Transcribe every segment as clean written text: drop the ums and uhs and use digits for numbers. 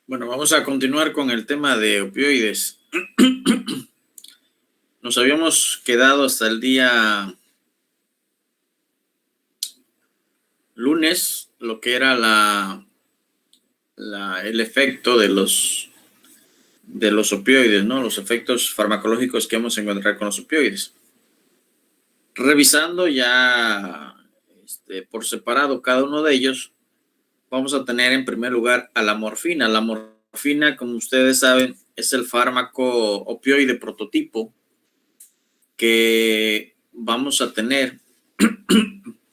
Bueno, vamos a continuar con el tema de opioides. Nos habíamos quedado hasta el día lunes, lo que era el efecto de los opioides, ¿no? Los efectos farmacológicos que hemos encontrado con los opioides. Revisando ya por separado cada uno de ellos, vamos a tener en primer lugar a la morfina. La morfina, como ustedes saben, es el fármaco opioide prototipo que vamos a tener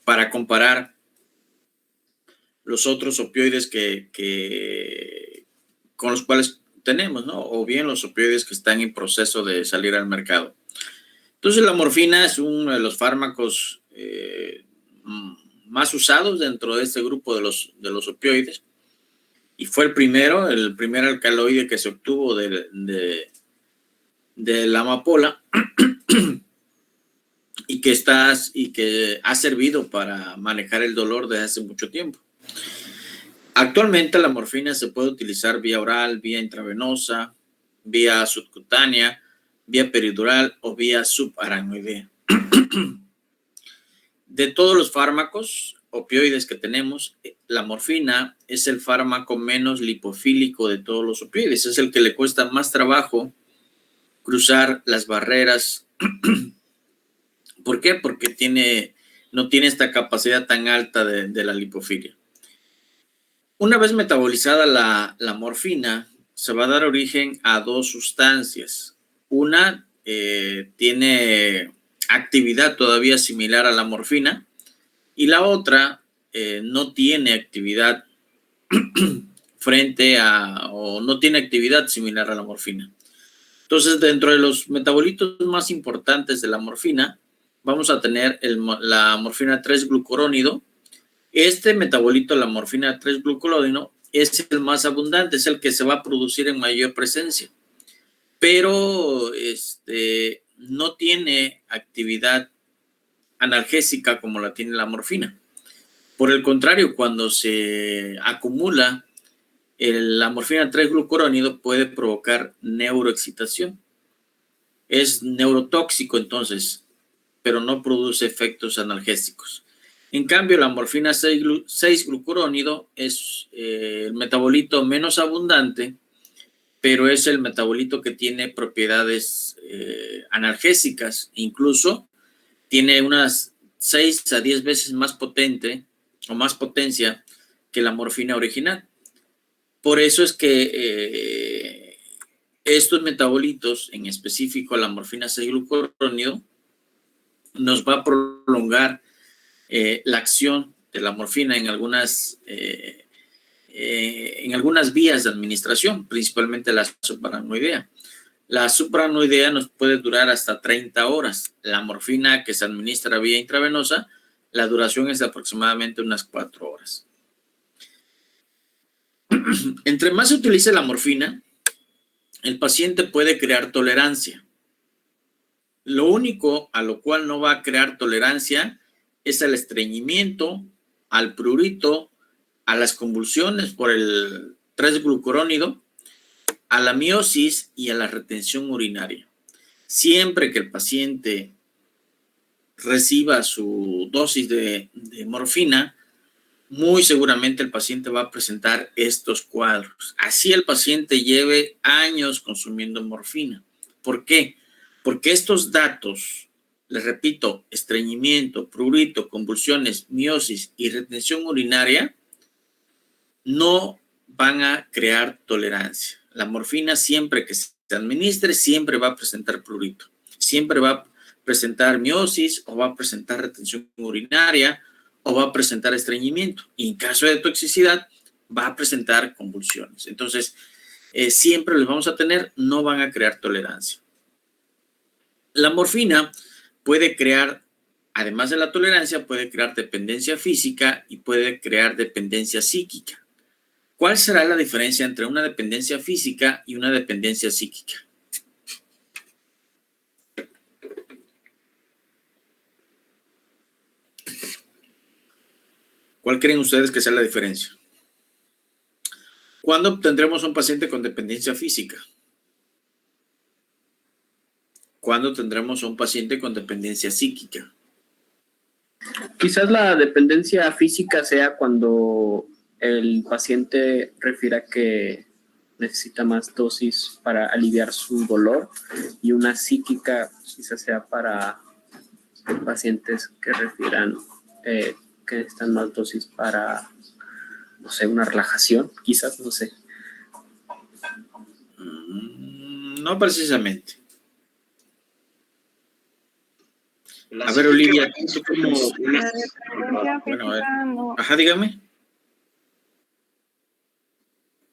para comparar los otros opioides con los cuales tenemos, ¿no? O bien los opioides que están en proceso de salir al mercado. Entonces, la morfina es uno de los fármacos más usados dentro de este grupo de los opioides y fue el primer alcaloide que se obtuvo de la amapola y que ha servido para manejar el dolor desde hace mucho tiempo. Actualmente la morfina se puede utilizar vía oral, vía intravenosa, vía subcutánea, vía peridural o vía subaracnoidea. De todos los fármacos opioides que tenemos, la morfina es el fármaco menos lipofílico de todos los opioides. Es el que le cuesta más trabajo cruzar las barreras. ¿Por qué? Porque no tiene esta capacidad tan alta de la lipofilia. Una vez metabolizada la morfina, se va a dar origen a dos sustancias. Una tiene actividad todavía similar a la morfina y la otra no tiene actividad no tiene actividad similar a la morfina. Entonces, dentro de los metabolitos más importantes de la morfina, vamos a tener la morfina 3-glucurónido. Este metabolito, la morfina 3-glucurónido, es el más abundante, es el que se va a producir en mayor presencia, pero no tiene actividad analgésica como la tiene la morfina. Por el contrario, cuando se acumula la morfina 3-glucurónido puede provocar neuroexcitación. Es neurotóxico entonces, pero no produce efectos analgésicos. En cambio, la morfina 6-glucurónido es el metabolito menos abundante, pero es el metabolito que tiene propiedades analgésicas. Incluso tiene unas 6 a 10 veces más potente o más potencia que la morfina original. Por eso es que estos metabolitos, en específico la morfina 6-glucurónido, nos va a prolongar la acción de la morfina en algunas vías de administración, principalmente la subaracnoidea. La subaracnoidea nos puede durar hasta 30 horas. La morfina que se administra vía intravenosa, la duración es de aproximadamente unas 4 horas. Entre más se utilice la morfina, el paciente puede crear tolerancia. Lo único a lo cual no va a crear tolerancia es al estreñimiento, al prurito, a las convulsiones por el 3-glucurónido, a la miosis y a la retención urinaria. Siempre que el paciente reciba su dosis de morfina, muy seguramente el paciente va a presentar estos cuadros. Así el paciente lleve años consumiendo morfina. ¿Por qué? Porque estos datos, les repito, estreñimiento, prurito, convulsiones, miosis y retención urinaria, no van a crear tolerancia. La morfina, siempre que se administre, siempre va a presentar prurito, siempre va a presentar miosis o va a presentar retención urinaria o va a presentar estreñimiento. Y en caso de toxicidad, va a presentar convulsiones. Entonces, siempre los vamos a tener, no van a crear tolerancia. La morfina puede crear, además de la tolerancia, puede crear dependencia física y puede crear dependencia psíquica. ¿Cuál será la diferencia entre una dependencia física y una dependencia psíquica? ¿Cuál creen ustedes que sea la diferencia? ¿Cuándo tendremos un paciente con dependencia física? ¿Cuándo tendremos un paciente con dependencia psíquica? Quizás la dependencia física sea cuando el paciente refiera que necesita más dosis para aliviar su dolor, y una psíquica quizás sea para pacientes que refieran que necesitan más dosis para, no sé, una relajación, quizás, no sé. No precisamente. A ver, Olivia, ¿tú cómo? Bueno, a ver. Ajá, dígame.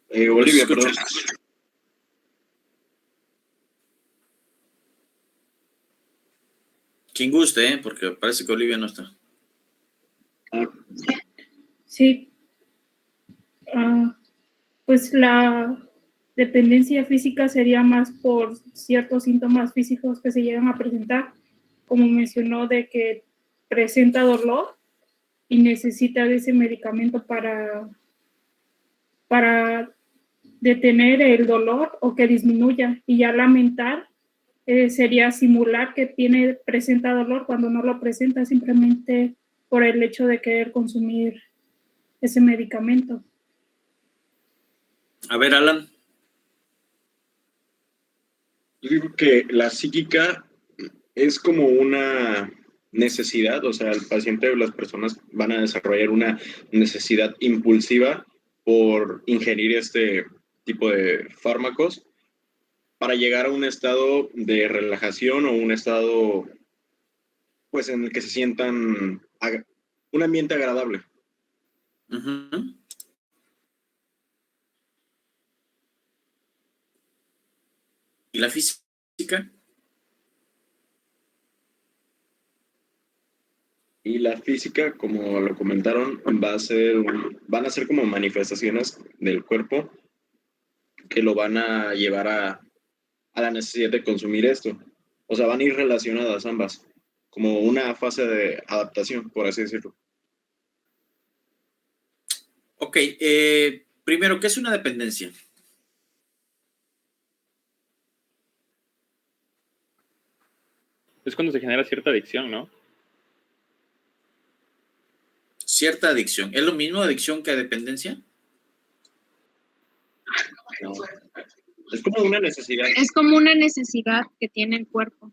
Olivia, perdón. Quien guste, porque parece que Olivia no está. Sí. Pues la dependencia física sería más por ciertos síntomas físicos que se llegan a presentar, como mencionó, de que presenta dolor y necesita de ese medicamento para detener el dolor o que disminuya. Y ya la mental sería simular que presenta dolor cuando no lo presenta, simplemente por el hecho de querer consumir ese medicamento. A ver, Alan. Yo digo que la psíquica es como una necesidad, o sea, el paciente o las personas van a desarrollar una necesidad impulsiva por ingerir este tipo de fármacos para llegar a un estado de relajación o un estado, pues, en el que se sientan un ambiente agradable. Uh-huh. ¿Y la física? Y la física, como lo comentaron, van a ser como manifestaciones del cuerpo que lo van a llevar a la necesidad de consumir esto. O sea, van a ir relacionadas ambas, como una fase de adaptación, por así decirlo. Ok, primero, ¿qué es una dependencia? Es cuando se genera cierta adicción, ¿no? Cierta adicción. ¿Es lo mismo adicción que dependencia? No. Es como una necesidad. Es como una necesidad que tiene el cuerpo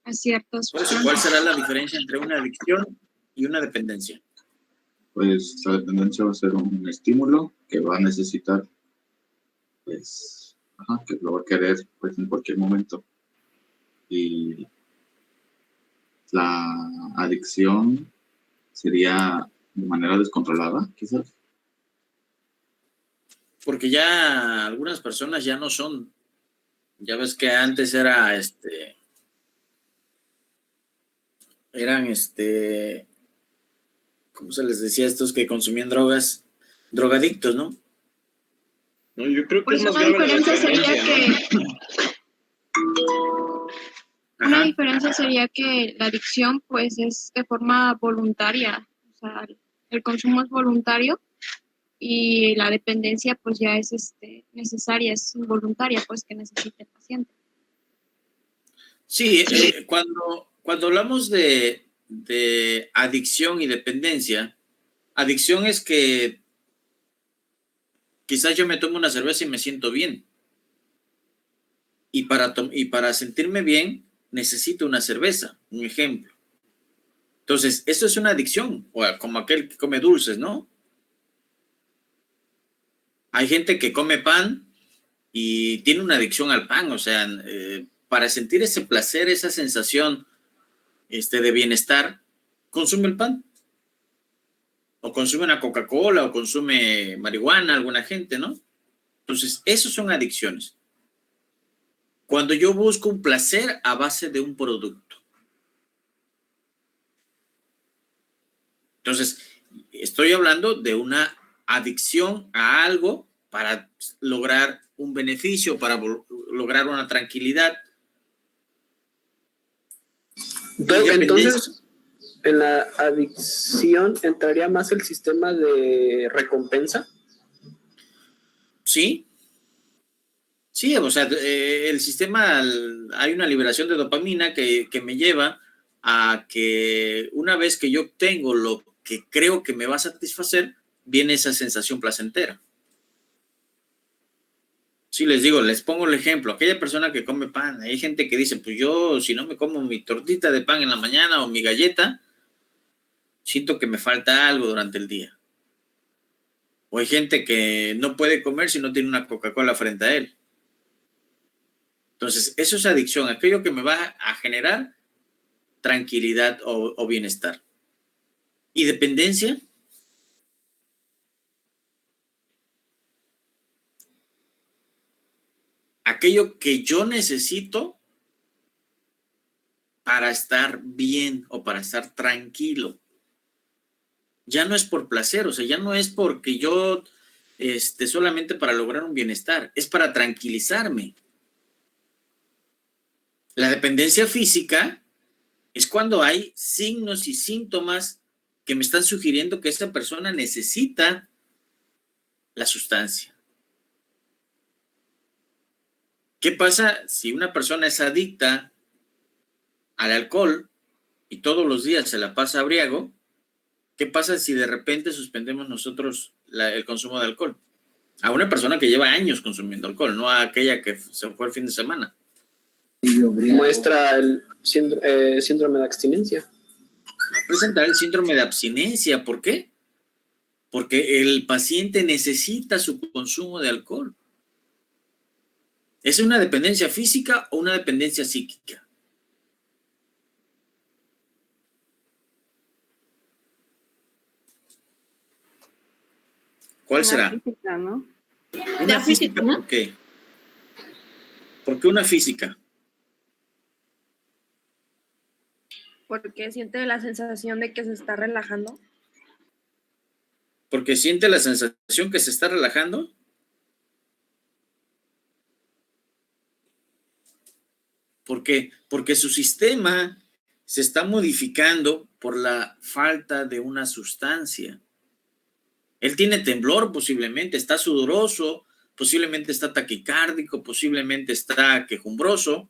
a ciertas Por eso, ¿cuál será la diferencia entre una adicción y una dependencia? Pues la dependencia va a ser un estímulo que va a necesitar, pues, que lo va a querer, pues, en cualquier momento. Y la adicción sería de manera descontrolada, quizás. Porque ya algunas personas ya no son, ya ves que antes eran ¿cómo se les decía a estos que consumían drogas? Drogadictos, ¿no? No, yo creo que pues es más una grave la diferencia sería dependencia, que Ajá. una diferencia sería que la adicción pues es de forma voluntaria, o sea, el consumo es voluntario y la dependencia pues ya es necesaria, es involuntaria, pues que necesita el paciente. Sí, cuando hablamos de adicción y dependencia, adicción es que quizás yo me tomo una cerveza y me siento bien. Y para sentirme bien, necesito una cerveza, un ejemplo. Entonces, eso es una adicción, o como aquel que come dulces, ¿no? Hay gente que come pan y tiene una adicción al pan, o sea, para sentir ese placer, esa sensación de bienestar, consume el pan. O consume una Coca-Cola, o consume marihuana, alguna gente, ¿no? Entonces, esos son adicciones. Cuando yo busco un placer a base de un producto. Entonces, estoy hablando de una adicción a algo para lograr un beneficio, para lograr una tranquilidad. Entonces, en la adicción entraría más el sistema de recompensa. Sí, sí, o sea, el sistema, hay una liberación de dopamina que me lleva a que una vez que yo obtengo lo que creo que me va a satisfacer, viene esa sensación placentera. Sí, les digo, les pongo el ejemplo, aquella persona que come pan, hay gente que dice, pues yo si no me como mi tortita de pan en la mañana o mi galleta, siento que me falta algo durante el día. O hay gente que no puede comer si no tiene una Coca-Cola frente a él. Entonces, eso es adicción, aquello que me va a generar tranquilidad o bienestar. ¿Y dependencia? Aquello que yo necesito para estar bien o para estar tranquilo. Ya no es por placer, o sea, ya no es porque yo solamente para lograr un bienestar, es para tranquilizarme. La dependencia física es cuando hay signos y síntomas que me están sugiriendo que esa persona necesita la sustancia. ¿Qué pasa si una persona es adicta al alcohol y todos los días se la pasa abriago? ¿Qué pasa si de repente suspendemos nosotros el consumo de alcohol? A una persona que lleva años consumiendo alcohol, no a aquella que se fue el fin de semana. Muestra el síndrome de abstinencia. Va a presentar el síndrome de abstinencia. ¿Por qué? Porque el paciente necesita su consumo de alcohol. ¿Es una dependencia física o una dependencia psíquica? ¿Cuál será? Una física, ¿no? Una física, ¿por qué? ¿Por qué una física? Porque siente la sensación de que se está relajando. ¿Porque siente la sensación que se está relajando? ¿Por qué? Porque su sistema se está modificando por la falta de una sustancia. Él tiene temblor posiblemente, está sudoroso, posiblemente está taquicárdico, posiblemente está quejumbroso.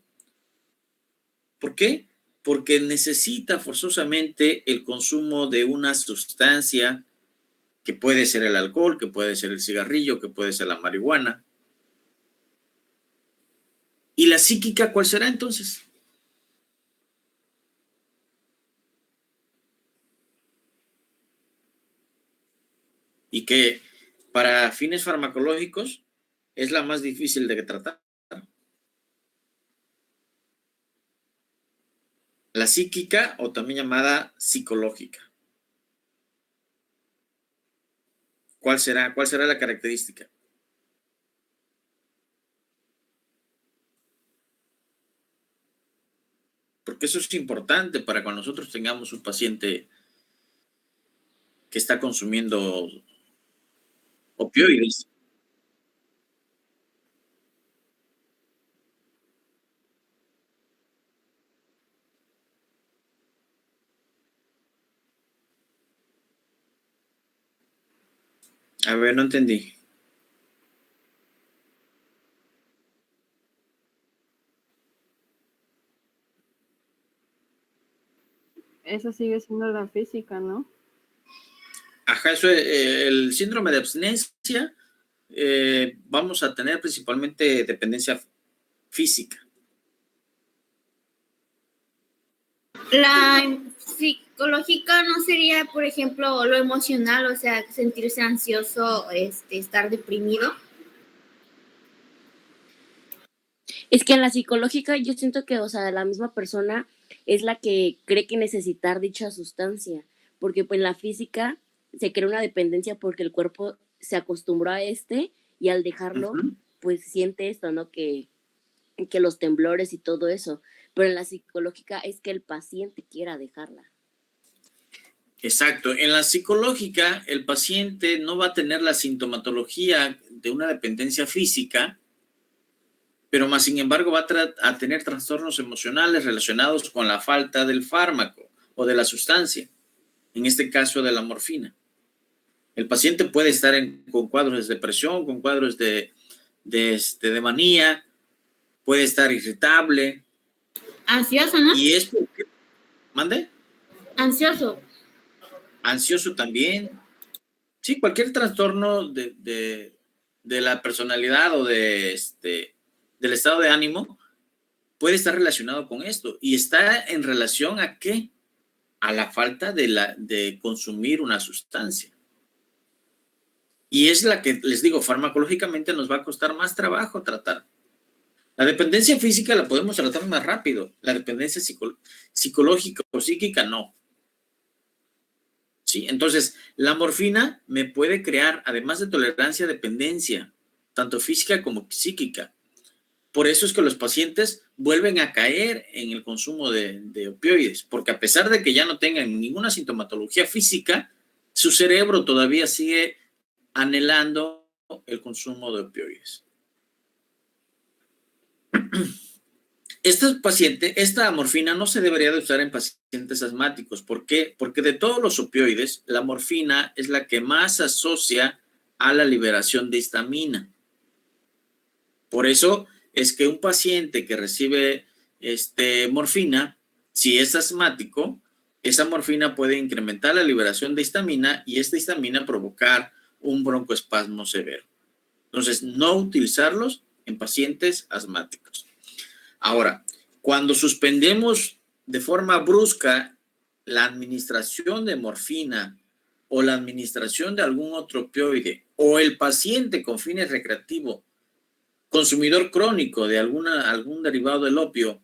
¿Por qué? Porque necesita forzosamente el consumo de una sustancia que puede ser el alcohol, que puede ser el cigarrillo, que puede ser la marihuana. ¿Y la psíquica cuál será entonces? Y que para fines farmacológicos es la más difícil de tratar. La psíquica, o también llamada psicológica. ¿Cuál será? ¿Cuál será la característica? Porque eso es importante para cuando nosotros tengamos un paciente que está consumiendo opioides. A ver, no entendí. Esa sigue siendo la física, ¿no? Ajá, eso, el síndrome de abstinencia, vamos a tener principalmente dependencia física. La psicológica no sería, por ejemplo, lo emocional, o sea, sentirse ansioso, estar deprimido. Es que en la psicológica yo siento que, o sea, la misma persona es la que cree que necesitar dicha sustancia, porque pues en la física se crea una dependencia porque el cuerpo se acostumbró a y al dejarlo, pues siente esto, ¿no? Que los temblores y todo eso, pero en la psicológica es que el paciente quiera dejarla. Exacto. En la psicológica, el paciente no va a tener la sintomatología de una dependencia física, pero más sin embargo va a tener trastornos emocionales relacionados con la falta del fármaco o de la sustancia, en este caso de la morfina. El paciente puede estar con cuadros de depresión, con cuadros de manía, puede estar irritable. Ansioso, ¿no? Y es porque, ¿mande? Ansioso. Ansioso también. Sí, cualquier trastorno de la personalidad o del estado de ánimo puede estar relacionado con esto. Y está en relación ¿a qué? A la falta de consumir una sustancia. Y es la que, les digo, farmacológicamente nos va a costar más trabajo tratar. La dependencia física la podemos tratar más rápido. La dependencia psicológica o psíquica no. ¿Sí? Entonces, la morfina me puede crear, además de tolerancia, dependencia, tanto física como psíquica. Por eso es que los pacientes vuelven a caer en el consumo de opioides, porque a pesar de que ya no tengan ninguna sintomatología física, su cerebro todavía sigue anhelando el consumo de opioides. Esta morfina no se debería de usar en pacientes asmáticos. ¿Por qué? Porque de todos los opioides, la morfina es la que más se asocia a la liberación de histamina. Por eso es que un paciente que recibe morfina, si es asmático, esa morfina puede incrementar la liberación de histamina y esta histamina provocar un broncoespasmo severo. Entonces, no utilizarlos en pacientes asmáticos. Ahora, cuando suspendemos de forma brusca la administración de morfina o la administración de algún otro opioide o el paciente con fines recreativos, consumidor crónico de algún derivado del opio,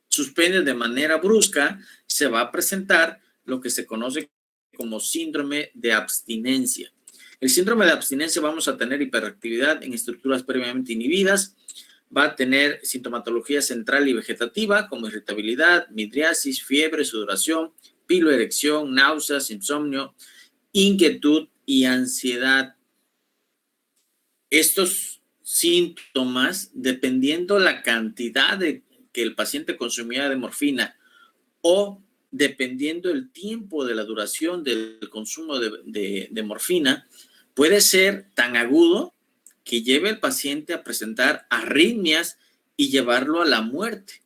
suspende de manera brusca, se va a presentar lo que se conoce como síndrome de abstinencia. El síndrome de abstinencia vamos a tener hiperactividad en estructuras previamente inhibidas, va a tener sintomatología central y vegetativa como irritabilidad, midriasis, fiebre, sudoración, piloerección, náuseas, insomnio, inquietud y ansiedad. Estos síntomas, dependiendo la cantidad que el paciente consumía de morfina o dependiendo el tiempo de la duración del consumo de morfina, puede ser tan agudo que lleve al paciente a presentar arritmias y llevarlo a la muerte.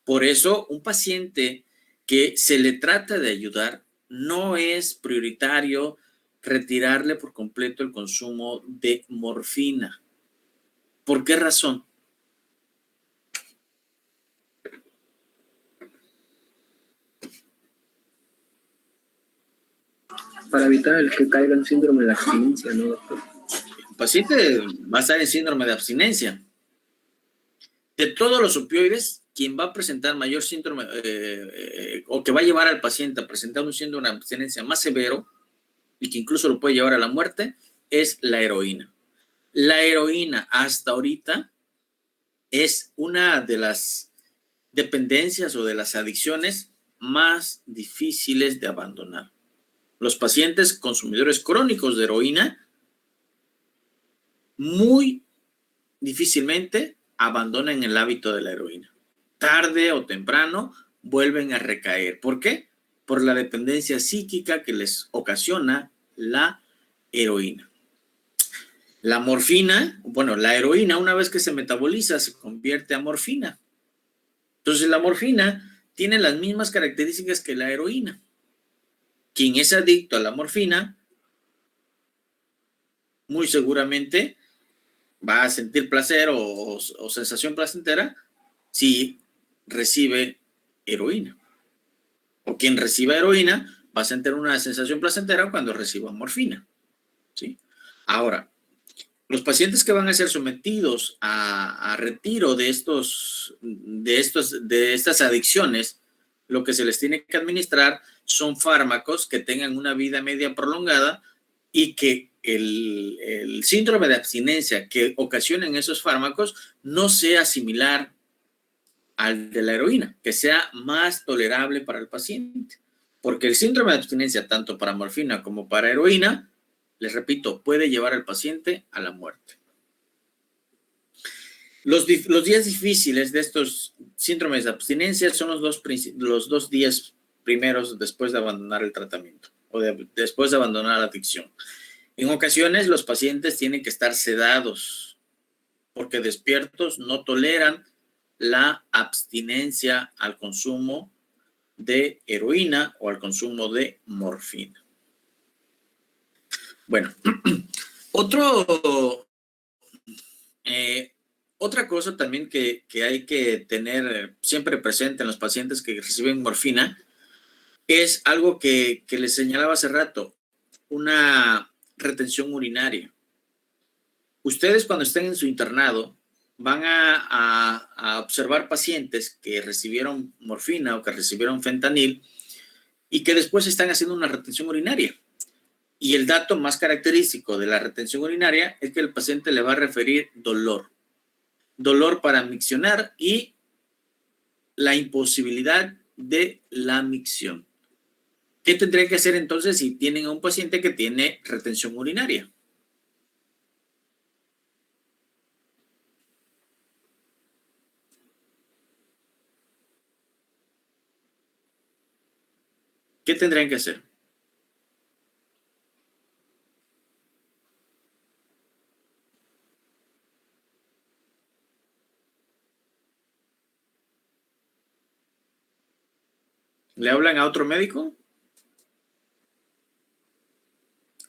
Por eso, un paciente que se le trata de ayudar, no es prioritario retirarle por completo el consumo de morfina. ¿Por qué razón? Para evitar el que caiga en síndrome de abstinencia, ¿no, doctor? El paciente va a estar en síndrome de abstinencia. De todos los opioides, quien va a presentar mayor síndrome o que va a llevar al paciente a presentar un síndrome de abstinencia más severo y que incluso lo puede llevar a la muerte, es la heroína. La heroína hasta ahorita es una de las dependencias o de las adicciones más difíciles de abandonar. Los pacientes consumidores crónicos de heroína muy difícilmente abandonan el hábito de la heroína. Tarde o temprano vuelven a recaer. ¿Por qué? Por la dependencia psíquica que les ocasiona la heroína. La morfina, bueno, la heroína una vez que se metaboliza se convierte a morfina. Entonces la morfina tiene las mismas características que la heroína. Quien es adicto a la morfina, muy seguramente va a sentir placer o sensación placentera si recibe heroína. O quien reciba heroína va a sentir una sensación placentera cuando reciba morfina. ¿Sí? Ahora, los pacientes que van a ser sometidos a retiro de estas adicciones, lo que se les tiene que administrar son fármacos que tengan una vida media prolongada y que el síndrome de abstinencia que ocasionen esos fármacos no sea similar al de la heroína, que sea más tolerable para el paciente. Porque el síndrome de abstinencia, tanto para morfina como para heroína, les repito, puede llevar al paciente a la muerte. Los días difíciles de estos síndromes de abstinencia son los dos días primeros después de abandonar el tratamiento. o después de abandonar la adicción. En ocasiones los pacientes tienen que estar sedados porque despiertos no toleran la abstinencia al consumo de heroína o al consumo de morfina. Bueno, otra cosa también que hay que tener siempre presente en los pacientes que reciben morfina es algo que les señalaba hace rato, una retención urinaria. Ustedes cuando estén en su internado van a observar pacientes que recibieron morfina o que recibieron fentanil y que después están haciendo una retención urinaria. Y el dato más característico de la retención urinaria es que el paciente le va a referir dolor. Dolor para miccionar y la imposibilidad de la micción. ¿Qué tendrían que hacer entonces si tienen a un paciente que tiene retención urinaria? ¿Qué tendrían que hacer? ¿Le hablan a otro médico?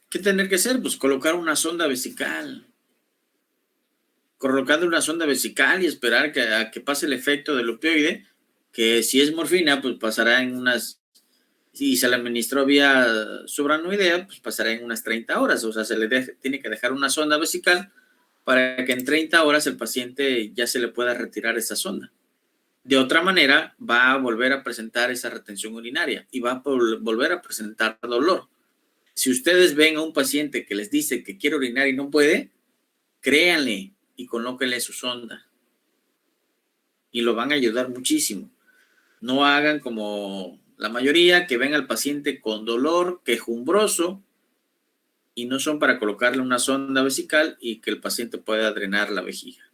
¿Qué tendrían que hacer? Pues colocar una sonda vesical. Colocando una sonda vesical y esperar a que pase el efecto del opioide, que si es morfina, pues pasará en si se le administró vía supraranoidea, pues pasará en unas 30 horas. O sea, tiene que dejar una sonda vesical para que en 30 horas el paciente ya se le pueda retirar esa sonda. De otra manera, va a volver a presentar esa retención urinaria y va a volver a presentar dolor. Si ustedes ven a un paciente que les dice que quiere orinar y no puede, créanle y colóquenle su sonda. Y lo van a ayudar muchísimo. No hagan como la mayoría que ven al paciente con dolor quejumbroso y no son para colocarle una sonda vesical y que el paciente pueda drenar la vejiga.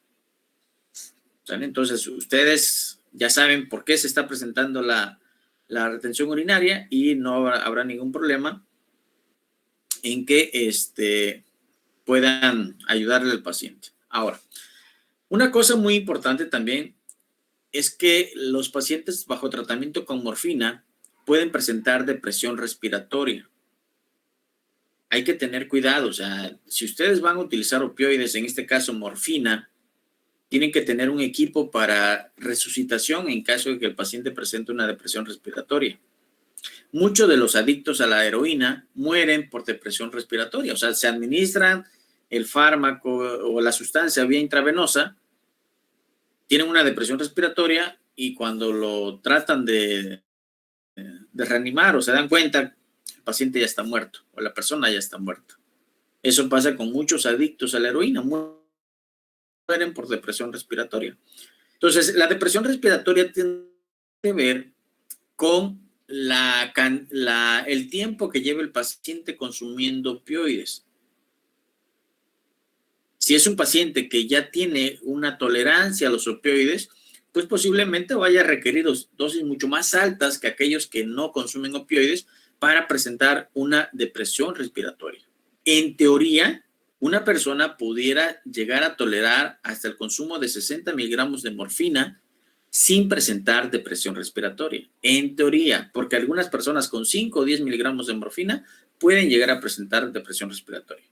¿Sale? Entonces, ustedes ya saben por qué se está presentando la retención urinaria y no habrá ningún problema en que puedan ayudarle al paciente. Ahora, una cosa muy importante también es que los pacientes bajo tratamiento con morfina pueden presentar depresión respiratoria. Hay que tener cuidado, o sea, si ustedes van a utilizar opioides, en este caso morfina, tienen que tener un equipo para resucitación en caso de que el paciente presente una depresión respiratoria. Muchos de los adictos a la heroína mueren por depresión respiratoria, o sea, se administran el fármaco o la sustancia vía intravenosa, tienen una depresión respiratoria y cuando lo tratan de reanimar o se dan cuenta, el paciente ya está muerto o la persona ya está muerta. Eso pasa con muchos adictos a la heroína, mueren por depresión respiratoria. Entonces, la depresión respiratoria tiene que ver con el tiempo que lleva el paciente consumiendo opioides. Si es un paciente que ya tiene una tolerancia a los opioides, pues posiblemente vaya a requerir dosis mucho más altas que aquellos que no consumen opioides para presentar una depresión respiratoria. En teoría, una persona pudiera llegar a tolerar hasta el consumo de 60 miligramos de morfina sin presentar depresión respiratoria. En teoría, porque algunas personas con 5 o 10 miligramos de morfina pueden llegar a presentar depresión respiratoria.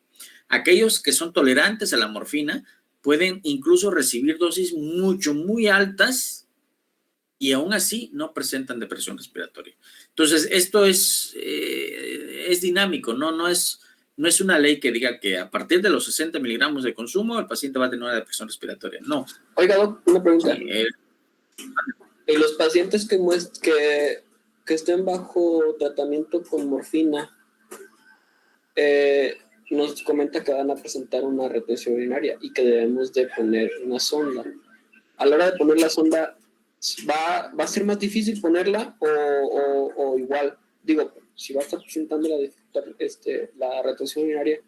Aquellos que son tolerantes a la morfina pueden incluso recibir dosis muy altas y aún así no presentan depresión respiratoria. Entonces, esto es dinámico, no es una ley que diga que a partir de los 60 miligramos de consumo el paciente va a tener una depresión respiratoria. No. Oiga, Doc, una pregunta. Sí, ¿y los pacientes que estén bajo tratamiento con morfina, nos comenta que van a presentar una retención urinaria y que debemos de poner una sonda? A la hora de poner la sonda, ¿va a ser más difícil ponerla o igual? Digo, si va a estar presentando la retención urinaria,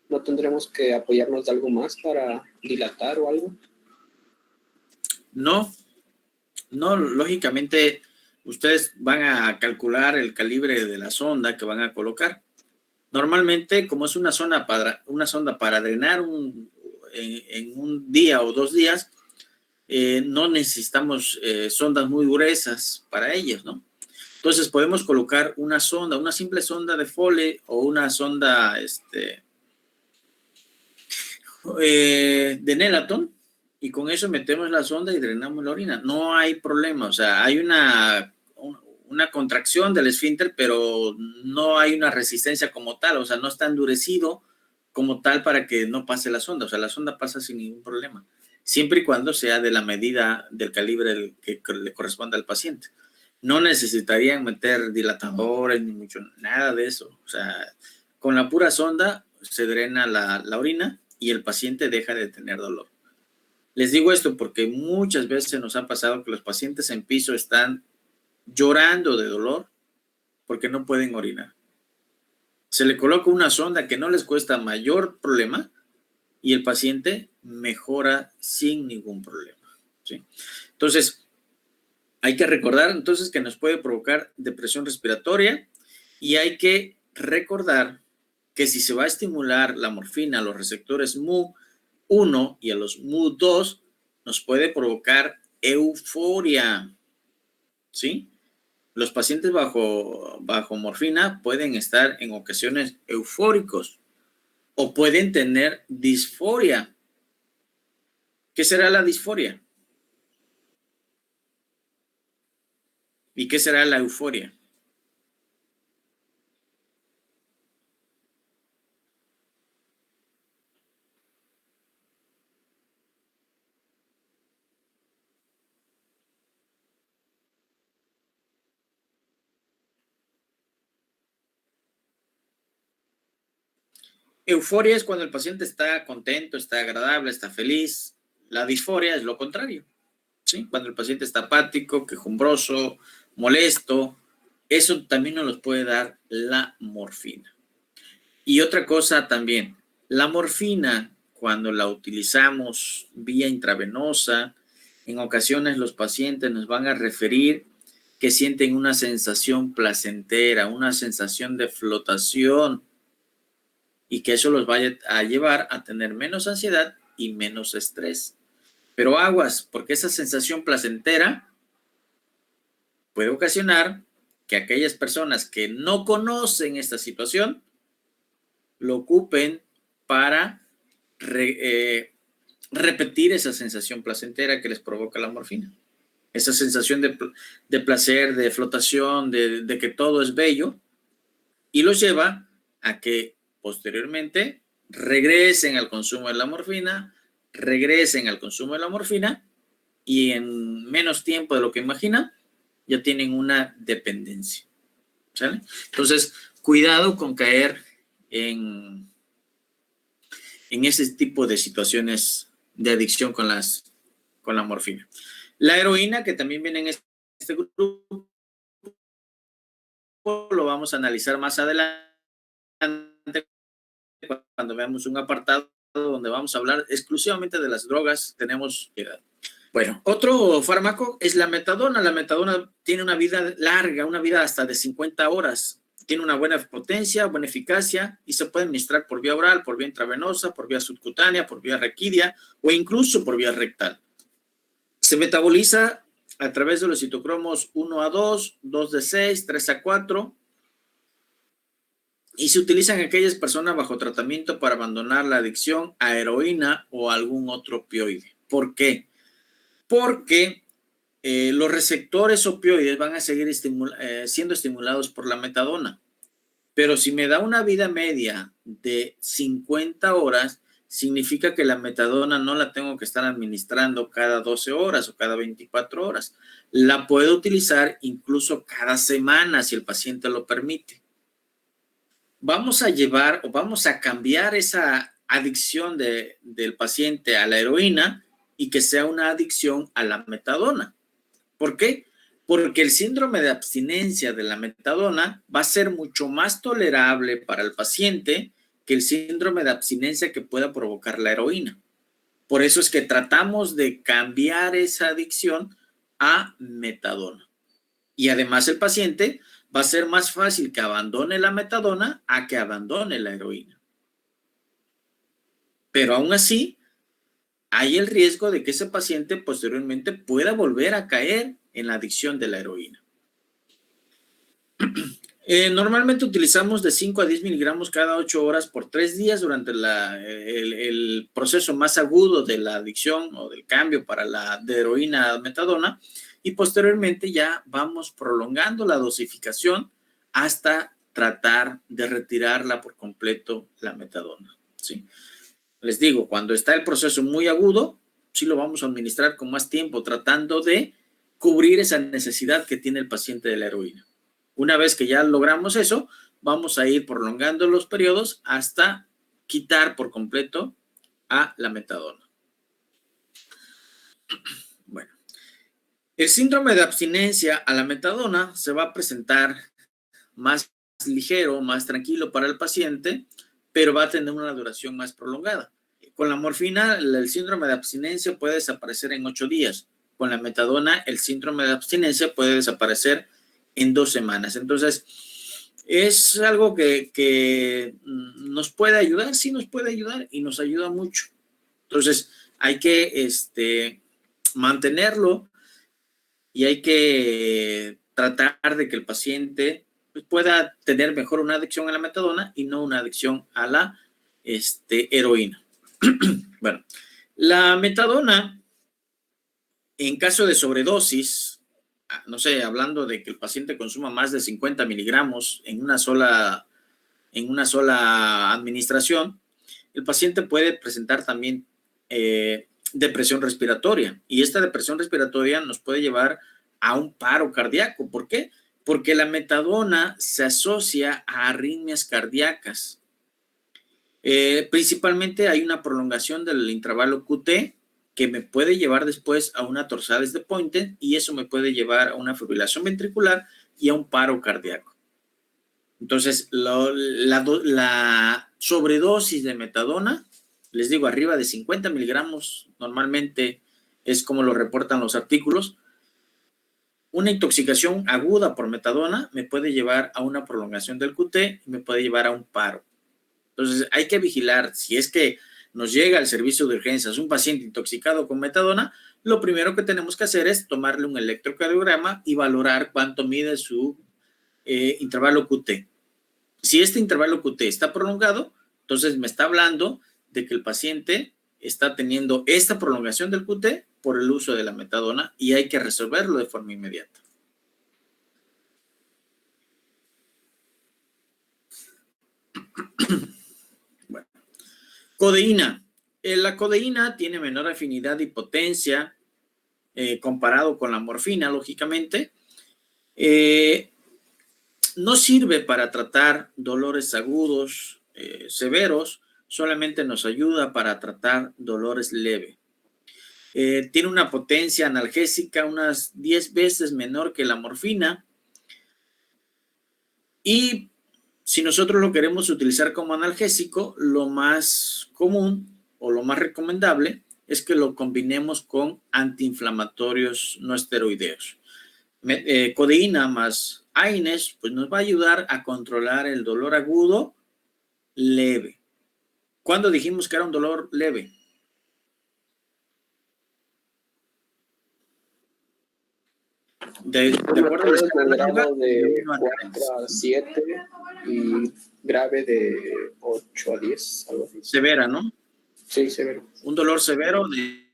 ¿no tendremos que apoyarnos de algo más para dilatar o algo? No, lógicamente ustedes van a calcular el calibre de la sonda que van a colocar. Normalmente, como es una sonda para drenar en un día o 2 días, no necesitamos sondas muy gruesas para ellas, ¿no? Entonces podemos colocar una sonda, una simple sonda de Foley o una sonda de Nelaton, y con eso metemos la sonda y drenamos la orina. No hay problema, o sea, hay una contracción del esfínter, pero no hay una resistencia como tal, o sea, no está endurecido como tal para que no pase la sonda, o sea, la sonda pasa sin ningún problema, siempre y cuando sea de la medida del calibre que le corresponda al paciente. No necesitarían meter dilatadores ni mucho, nada de eso, o sea, con la pura sonda se drena la orina y el paciente deja de tener dolor. Les digo esto porque muchas veces nos ha pasado que los pacientes en piso están llorando de dolor porque no pueden orinar. Se le coloca una sonda que no les cuesta mayor problema y el paciente mejora sin ningún problema, ¿sí? Entonces, hay que recordar entonces que nos puede provocar depresión respiratoria, y hay recordar que si se va a estimular la morfina a los receptores MU1 y a los MU2, nos puede provocar euforia, ¿sí? Los pacientes bajo morfina pueden estar en ocasiones eufóricos o pueden tener disforia. ¿Qué será la disforia? ¿Y qué será la euforia? Euforia es cuando el paciente está contento, está agradable, está feliz. La disforia es lo contrario, ¿sí? Cuando el paciente está apático, quejumbroso, molesto. Eso también nos los puede dar la morfina. Y otra cosa también, la morfina, cuando la utilizamos vía intravenosa, en ocasiones los pacientes nos van a referir que sienten una sensación placentera, una sensación de flotación, y que eso los vaya a llevar a tener menos ansiedad y menos estrés. Pero aguas, porque esa sensación placentera puede ocasionar que aquellas personas que no conocen esta situación lo ocupen para repetir esa sensación placentera que les provoca la morfina. Esa sensación de placer, de flotación, de que todo es bello, y los lleva a que posteriormente regresen al consumo de la morfina, y en menos tiempo de lo que imaginan, ya tienen una dependencia, ¿sale? Entonces, cuidado con caer en ese tipo de situaciones de adicción con la morfina. La heroína, que también viene en este grupo, lo vamos a analizar más adelante cuando veamos un apartado donde vamos a hablar exclusivamente de las drogas. Bueno, otro fármaco es la metadona. La metadona tiene una vida larga, una vida hasta de 50 horas. Tiene una buena potencia, buena eficacia, y se puede administrar por vía oral, por vía intravenosa, por vía subcutánea, por vía raquídea o incluso por vía rectal. Se metaboliza a través de los citocromos 1A2, 2D6, 3A4, y se utilizan aquellas personas bajo tratamiento para abandonar la adicción a heroína o algún otro opioide. ¿Por qué? Porque los receptores opioides van a seguir siendo estimulados por la metadona. Pero si me da una vida media de 50 horas, significa que la metadona no la tengo que estar administrando cada 12 horas o cada 24 horas. La puedo utilizar incluso cada semana si el paciente lo permite. Vamos a cambiar esa adicción del paciente a la heroína y que sea una adicción a la metadona. ¿Por qué? Porque el síndrome de abstinencia de la metadona va a ser mucho más tolerable para el paciente que el síndrome de abstinencia que pueda provocar la heroína. Por eso es que tratamos de cambiar esa adicción a metadona. Y además el paciente va a ser más fácil que abandone la metadona a que abandone la heroína. Pero aún así, hay el riesgo de que ese paciente posteriormente pueda volver a caer en la adicción de la heroína. Normalmente utilizamos de 5 a 10 miligramos cada 8 horas por 3 días durante el proceso más agudo de la adicción o del cambio de heroína a metadona, y posteriormente ya vamos prolongando la dosificación hasta tratar de retirarla por completo la metadona, ¿sí? Les digo, cuando está el proceso muy agudo, sí lo vamos a administrar con más tiempo, tratando de cubrir esa necesidad que tiene el paciente de la heroína. Una vez que ya logramos eso, vamos a ir prolongando los periodos hasta quitar por completo a la metadona. Bueno, el síndrome de abstinencia a la metadona se va a presentar más ligero, más tranquilo para el paciente, pero va a tener una duración más prolongada. Con la morfina, el síndrome de abstinencia puede desaparecer en 8 días. Con la metadona, el síndrome de abstinencia puede desaparecer en 2 semanas. Entonces, es algo que nos puede ayudar, sí nos puede ayudar y nos ayuda mucho. Entonces, hay que mantenerlo y hay que tratar de que el paciente pueda tener mejor una adicción a la metadona y no una adicción a la heroína. Bueno, la metadona, en caso de sobredosis, no sé, hablando de que el paciente consuma más de 50 miligramos en una sola administración, el paciente puede presentar también depresión respiratoria, y esta depresión respiratoria nos puede llevar a un paro cardíaco. ¿Por qué? Porque la metadona se asocia a arritmias cardíacas. Principalmente hay una prolongación del intervalo QT que me puede llevar después a una torsades de Pointen, y eso me puede llevar a una fibrilación ventricular y a un paro cardíaco. Entonces, la sobredosis de metadona, les digo, arriba de 50 miligramos, normalmente es como lo reportan los artículos. Una intoxicación aguda por metadona me puede llevar a una prolongación del QT y me puede llevar a un paro. Entonces, hay que vigilar. Si es que nos llega al servicio de urgencias un paciente intoxicado con metadona, lo primero que tenemos que hacer es tomarle un electrocardiograma y valorar cuánto mide su intervalo QT. Si este intervalo QT está prolongado, entonces me está hablando de que el paciente está teniendo esta prolongación del QT por el uso de la metadona, y hay que resolverlo de forma inmediata. Bueno, codeína. La codeína tiene menor afinidad y potencia comparado con la morfina, lógicamente. No sirve para tratar dolores agudos severos, solamente nos ayuda para tratar dolores leves. Tiene una potencia analgésica unas 10 veces menor que la morfina, y si nosotros lo queremos utilizar como analgésico, lo más común o lo más recomendable es que lo combinemos con antiinflamatorios no esteroideos. Codeína más AINES pues nos va a ayudar a controlar el dolor agudo leve. ¿Cuándo dijimos que era un dolor leve? De acuerdo al grado de 4 a 7 y grave de 8 a 10, algo así. Severa, ¿no? Sí, severo. Un dolor severo de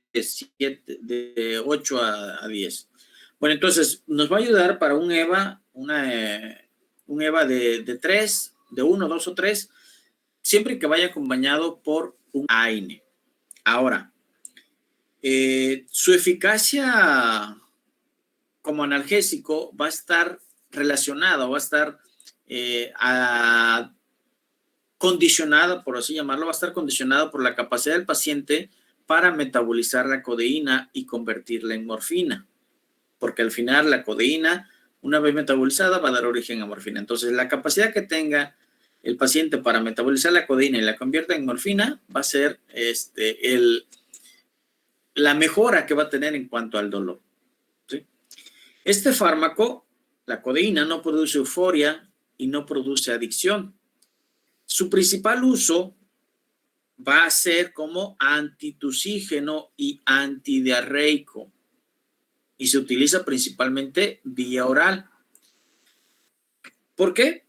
8 a 10. Bueno, entonces nos va a ayudar para un EVA, un EVA de 3, de 1, 2 o 3, siempre que vaya acompañado por un AINE. Ahora, su eficacia como analgésico va a estar relacionada, va a estar condicionada, por así llamarlo, va a estar condicionada por la capacidad del paciente para metabolizar la codeína y convertirla en morfina, porque al final la codeína, una vez metabolizada, va a dar origen a morfina. Entonces, la capacidad que tenga el paciente para metabolizar la codeína y la convierta en morfina va a ser la mejora que va a tener en cuanto al dolor, ¿sí? Este fármaco La codeína no produce euforia y no produce adicción. Su principal uso va a ser como antitusígeno y antidiarreico y se utiliza principalmente vía oral. ¿Por qué?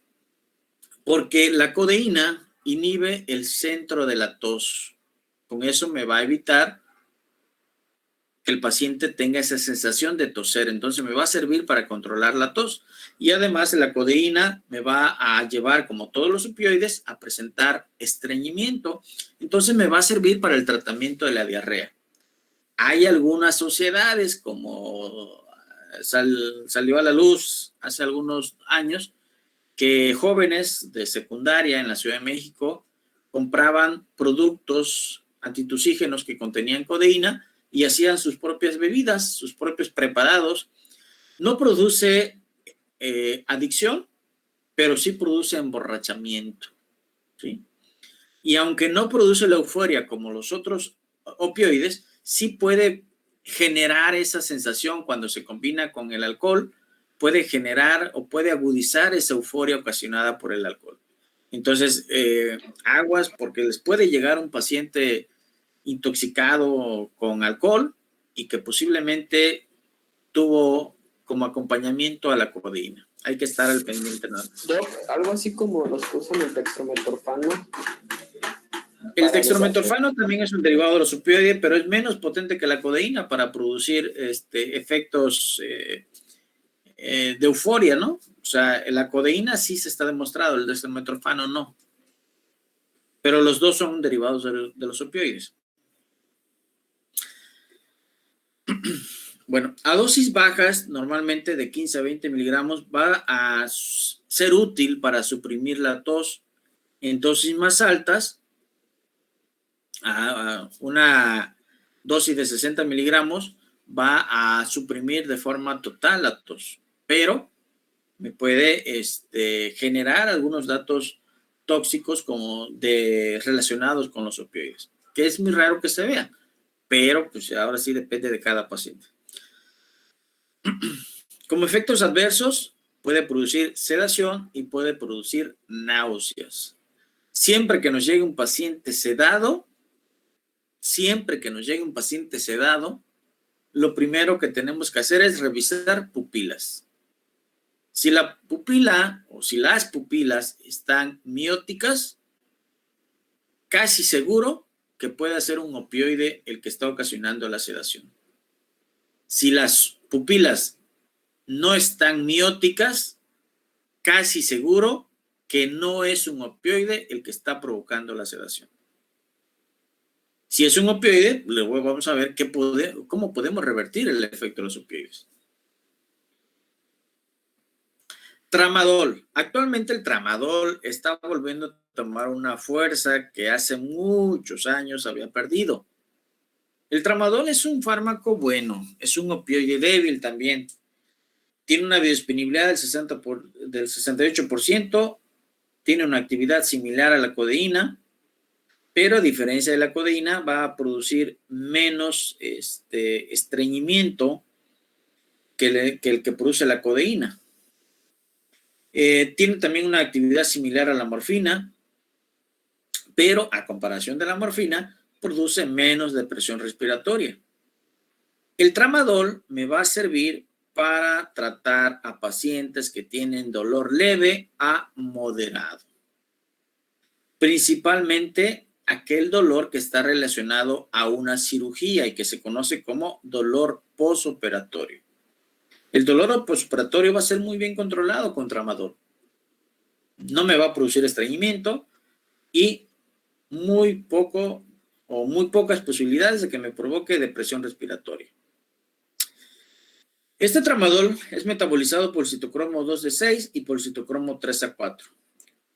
Porque la codeína inhibe el centro de la tos. Con eso me va a evitar que el paciente tenga esa sensación de toser. Entonces me va a servir para controlar la tos. Y además la codeína me va a llevar, como todos los opioides, a presentar estreñimiento. Entonces me va a servir para el tratamiento de la diarrea. Hay algunas sociedades, como salió a la luz hace algunos años, que jóvenes de secundaria en la Ciudad de México compraban productos antitusígenos que contenían codeína y hacían sus propias bebidas, sus propios preparados. No produce adicción, pero sí produce emborrachamiento, ¿sí? Y aunque no produce la euforia como los otros opioides, sí puede generar esa sensación cuando se combina con el alcohol, puede generar o puede agudizar esa euforia ocasionada por el alcohol. Entonces, aguas, porque les puede llegar un paciente intoxicado con alcohol y que posiblemente tuvo como acompañamiento a la codeína. Hay que estar al pendiente. ¿No? Doc, algo así como los que usan el dextrometorfano. El dextrometorfano también es un derivado de los opioides, pero es menos potente que la codeína para producir efectos de euforia, ¿no? O sea, la codeína sí se está demostrado, el dextrometorfano no. Pero los dos son derivados de los opioides. Bueno, a dosis bajas, normalmente de 15 a 20 miligramos, va a ser útil para suprimir la tos. En dosis más altas, una dosis de 60 miligramos va a suprimir de forma total la tos, pero me puede generar algunos datos tóxicos como relacionados con los opioides, que es muy raro que se vea, pero pues ahora sí depende de cada paciente. Como efectos adversos, puede producir sedación y puede producir náuseas. Siempre que nos llegue un paciente sedado, lo primero que tenemos que hacer es revisar pupilas. Si la pupila o si las pupilas están mióticas, casi seguro que puede ser un opioide el que está ocasionando la sedación. Si las pupilas no están mióticas, casi seguro que no es un opioide el que está provocando la sedación. Si es un opioide, luego vamos a ver cómo podemos revertir el efecto de los opioides. Tramadol. Actualmente el tramadol está volviendo a tomar una fuerza que hace muchos años había perdido. El tramadol es un fármaco bueno, es un opioide débil también. Tiene una biodisponibilidad del 68%, tiene una actividad similar a la codeína, pero a diferencia de la codeína va a producir menos estreñimiento que el que produce la codeína. Tiene también una actividad similar a la morfina, pero a comparación de la morfina, produce menos depresión respiratoria. El tramadol me va a servir para tratar a pacientes que tienen dolor leve a moderado. Principalmente aquel dolor que está relacionado a una cirugía y que se conoce como dolor posoperatorio. El dolor posoperatorio va a ser muy bien controlado con tramadol. No me va a producir estreñimiento y muy pocas posibilidades de que me provoque depresión respiratoria. Este tramadol es metabolizado por el citocromo 2D6 y por el citocromo 3A4.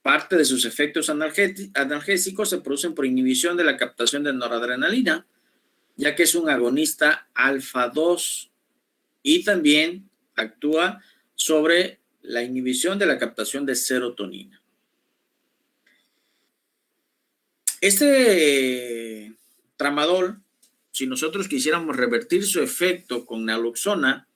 Parte de sus efectos analgésicos se producen por inhibición de la captación de noradrenalina, ya que es un agonista alfa 2 y también actúa sobre la inhibición de la captación de serotonina. Este tramadol, si nosotros quisiéramos revertir su efecto con naloxona,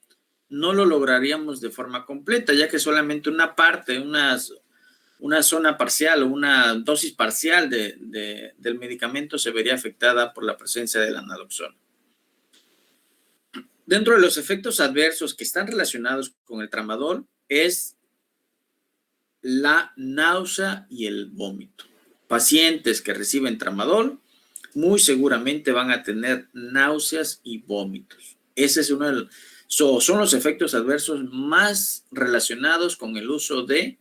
no lo lograríamos de forma completa, ya que solamente una parte, una zona parcial o una dosis parcial del medicamento se vería afectada por la presencia del naloxona. Dentro de los efectos adversos que están relacionados con el tramadol es la náusea y el vómito. Pacientes que reciben tramadol muy seguramente van a tener náuseas y vómitos. Ese es son los efectos adversos más relacionados con el uso de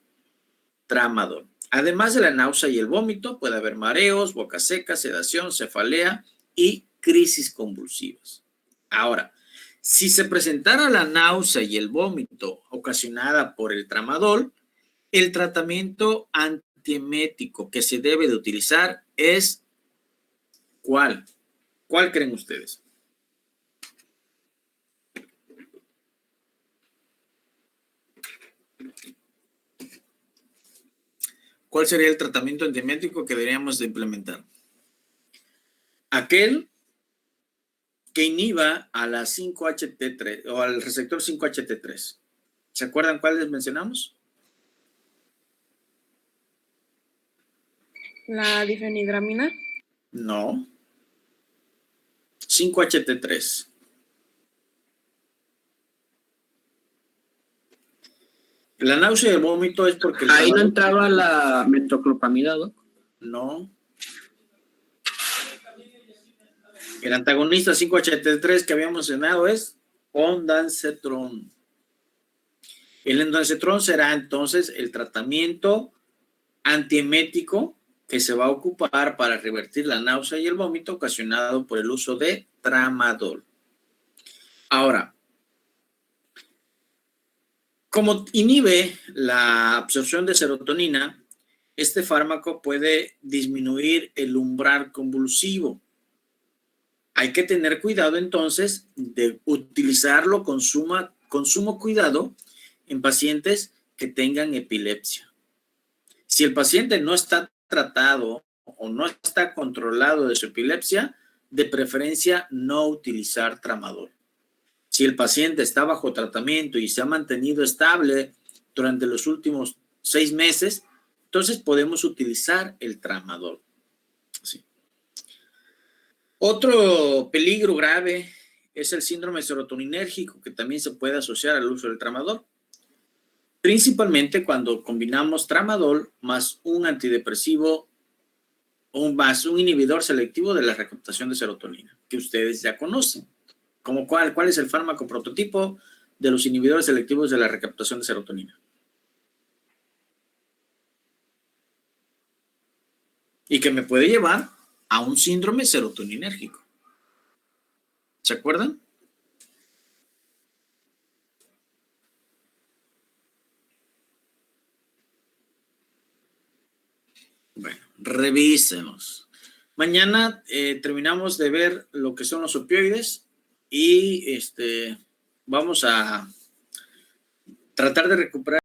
tramadol. Además de la náusea y el vómito, puede haber mareos, boca seca, sedación, cefalea y crisis convulsivas. Ahora, si se presentara la náusea y el vómito ocasionada por el tramadol, el tratamiento antiemético que se debe de utilizar es ¿cuál? ¿Cuál creen ustedes? ¿Cuál sería el tratamiento antiemético que deberíamos de implementar? Aquel que inhiba a la 5-HT3 o al receptor 5-HT3. ¿Se acuerdan cuáles mencionamos? La difenhidramina. No. 5-HT3. La náusea y el vómito es porque... Ahí no entraba la metoclopramida, ¿no? No. El antagonista 5-HT3 que habíamos mencionado es ondansetron. El ondansetron será entonces el tratamiento antiemético que se va a ocupar para revertir la náusea y el vómito ocasionado por el uso de tramadol. Ahora, como inhibe la absorción de serotonina, este fármaco puede disminuir el umbral convulsivo. Hay que tener cuidado entonces de utilizarlo con sumo cuidado en pacientes que tengan epilepsia. Si el paciente no está tratado o no está controlado de su epilepsia, de preferencia no utilizar tramadol. Si el paciente está bajo tratamiento y se ha mantenido estable durante los últimos 6 meses, entonces podemos utilizar el tramadol. Sí. Otro peligro grave es el síndrome serotoninérgico, que también se puede asociar al uso del tramadol. Principalmente cuando combinamos tramadol más un antidepresivo o más un inhibidor selectivo de la recaptación de serotonina, que ustedes ya conocen. ¿Como cuál es el fármaco prototipo de los inhibidores selectivos de la recaptación de serotonina? Y que me puede llevar a un síndrome serotoninérgico. ¿Se acuerdan? Bueno, revísenos. Mañana terminamos de ver lo que son los opioides y vamos a tratar de recuperar